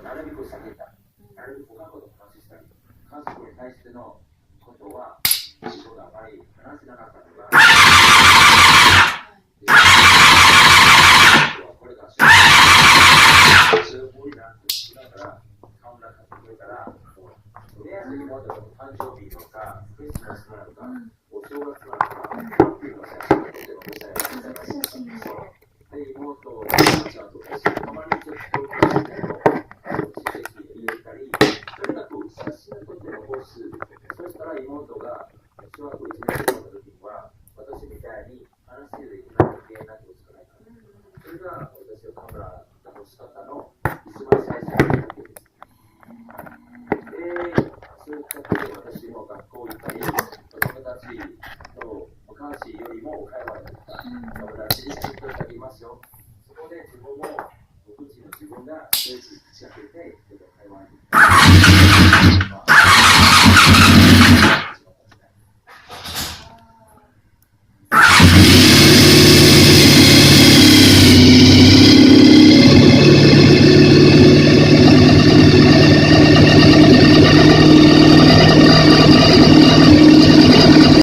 なるべく避けた。なるべく他のことを話したり、家族に対してのことは、自分があまり話せなかったのが、これがすごいなってしながら、カメラ買ってくれたら、とりあえず妹の誕生日とか、クリスマスなのか、お正月なのか、っていうのを写真を撮っておしゃれにしたらいいんですよ。で、妹をちゃんとたまにちょっと親戚に入れたり、とにかく写真を撮って残す。そしたら妹が小学1年生の時には、私みたいに話せるような人間になってほしくないから。それが私のカメラの欲しかったの一番最初の時です。で、そういったことで私も学校行ったり、子供たちと昔よりも会話になった。友達に作ってあげますよ。そこで自分も僕自身の自分がステージに立ち上げて会話に行った。